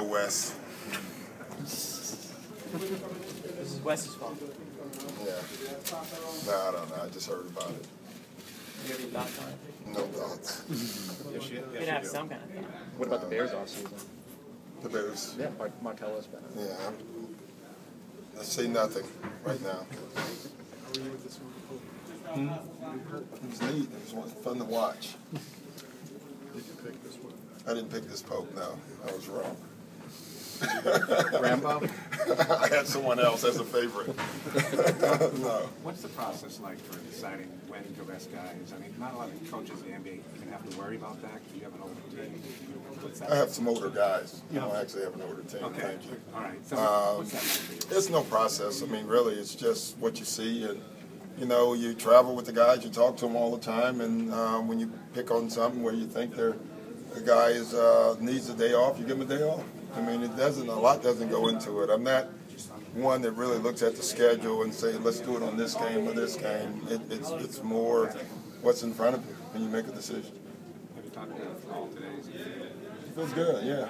Wes. This is Wes's fault. Yeah. No, I don't know. I just heard about it. Do you have any thoughts on it? No thoughts. Yes, you You can have some kind of thought. What about the Bears offseason? The Bears. Yeah, Martellus better. Yeah. I say nothing right now. It was neat. It was fun to watch. Did you pick this one? I didn't pick this Pope, no. I was wrong. Rambo? I had someone else as a favorite. No. What's the process like for deciding when to rest guys? I mean, not a lot of coaches in the NBA even have to worry about that. Do you have an older team? What's that? I have some older guys. I don't actually have an older team. Okay. Thank you. All right. So what's that like for you? There's no process. I mean, really, it's just what you see. And, you know, you travel with the guys, you talk to them all the time. And when you pick on something where you think the guy needs a day off, you give him a day off. I mean, a lot doesn't go into it. I'm not one that really looks at the schedule and say, let's do it on this game or this game. It's more what's in front of you when you make a decision. Have you talked to him all today? It feels good, yeah.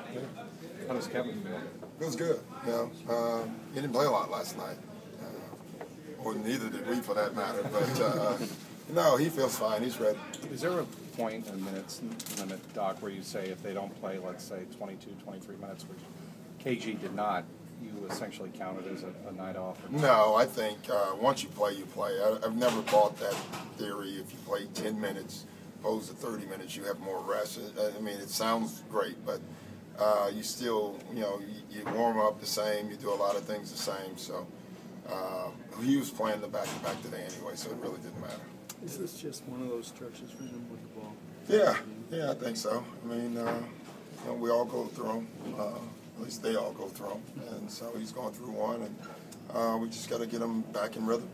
How does Kevin feel? Feels good, you know. He didn't play a lot last night. Or neither did we, for that matter. But, no, he feels fine. He's ready. Is there a point in minutes limit, Doc, where you say if they don't play, let's say, 22, 23 minutes, which KG did not, you essentially count it as a night off? No, I think once you play, you play. I've never bought that theory. If you play 10 minutes opposed to 30 minutes, you have more rest. I mean, it sounds great, but you still, you know, you warm up the same. You do a lot of things the same. So he was playing the back-to-back today anyway, so it really didn't matter. Is this just one of those stretches for him with the ball? Yeah, I think so. I mean, you know, we all go through them. At least they all go through them. And so he's going through one, and we just got to get him back in rhythm.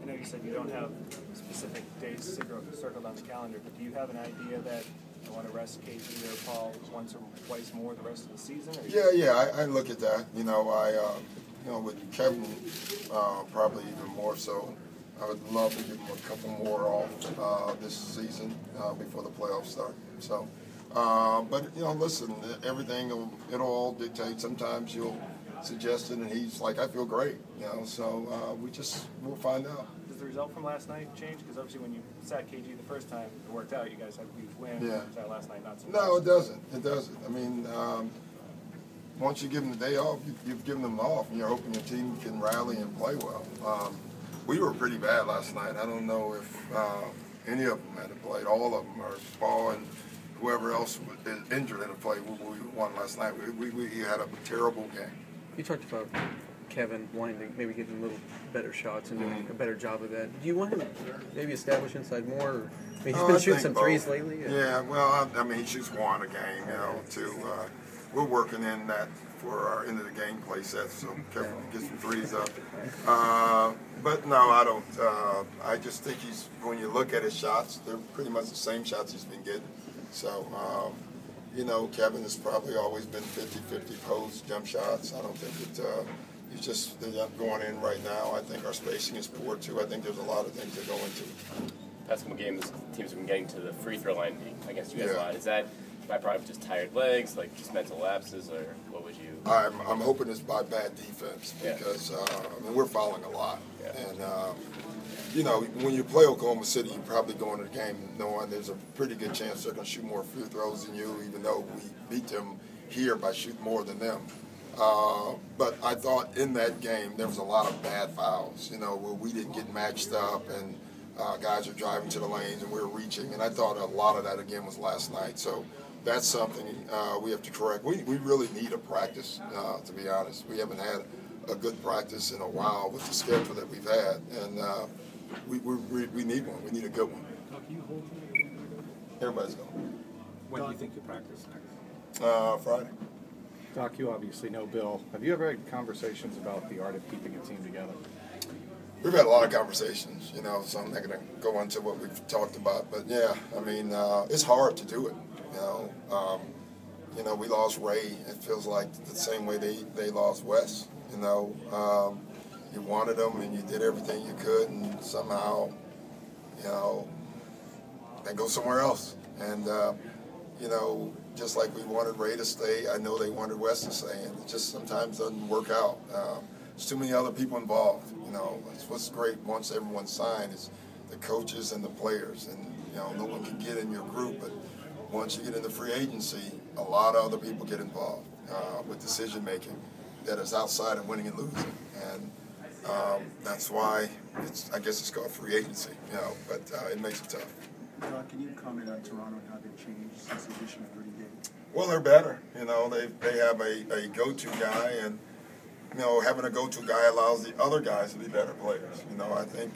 I know you said you don't have specific days circled on the calendar, but do you have an idea that you want to rest KG or Paul once or twice more the rest of the season? Or Yeah, I look at that. You know, you know, with Kevin, probably even more so. I would love to give him a couple more off this season before the playoffs start. So, but you know, listen, everything it'll all dictate. Sometimes you'll suggest it, and he's like, "I feel great," you know. So we'll find out. Does the result from last night change? Because obviously, when you sat KG the first time, it worked out. You guys had a huge win. Yeah. Sat last night, not so much. No, it doesn't. It doesn't. I mean, once you give them the day off, you've given them off, and you're hoping your team can rally and play well. We were pretty bad last night. I don't know if any of them had played. All of them, or Paul and whoever else was injured had played. We won last night. We had a terrible game. You talked about Kevin wanting to maybe get a little better shots and doing a better job of that. Do you want him to maybe establish inside more? Or, I mean, he's been shooting some threes lately. Yeah, well, I mean, he shoots one a game, you know, two. We're working in that for our end of the game play sets, so Kevin can get some threes up. But no, I don't. I just think when you look at his shots, they're pretty much the same shots he's been getting. So, you know, Kevin has probably always been 50-50 post jump shots. I don't think they're not going in right now. I think our spacing is poor too. I think there's a lot of things that go into it. Past couple games, teams have been getting to the free throw line against you guys a lot. Is that by probably just tired legs, like just mental lapses, or what would you? I'm hoping it's by bad defense because I mean, we're fouling a lot, and you know, when you play Oklahoma City, you probably go into the game knowing there's a pretty good chance they're going to shoot more free throws than you, even though we beat them here by shooting more than them. But I thought in that game there was a lot of bad fouls, you know, where we didn't get matched up and guys are driving to the lanes and we're reaching, and I thought a lot of that again was last night. So that's something we have to correct. We really need a practice, to be honest. We haven't had a good practice in a while with the schedule that we've had, and we need one. We need a good one. Everybody's going. When do you think you practice next? Friday. Doc, you obviously know Bill. Have you ever had conversations about the art of keeping a team together? We've had a lot of conversations, you know, so I'm not going to go into what we've talked about. But, yeah, I mean, it's hard to do it, you know, we lost Ray. It feels like the same way they lost Wes, you know. You wanted them and you did everything you could, and somehow, you know, they go somewhere else. And, you know, just like we wanted Ray to stay, I know they wanted Wes to stay, and it just sometimes doesn't work out. There's too many other people involved. It's what's great once everyone's signed is the coaches and the players, and no one can get in your group, but once you get into free agency, a lot of other people get involved with decision making that is outside of winning and losing, and that's why I guess it's called free agency, but it makes it tough. Can you comment on Toronto and how they've changed since the addition of Rudy Gay? Well, they're better. They have a go-to guy, and having a go-to guy allows the other guys to be better players. I think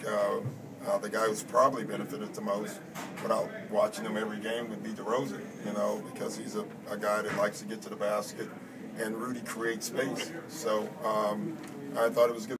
the guy who's probably benefited the most, without watching him every game, would be DeRozan. Because he's a guy that likes to get to the basket, and Rudy creates space. So I thought it was good.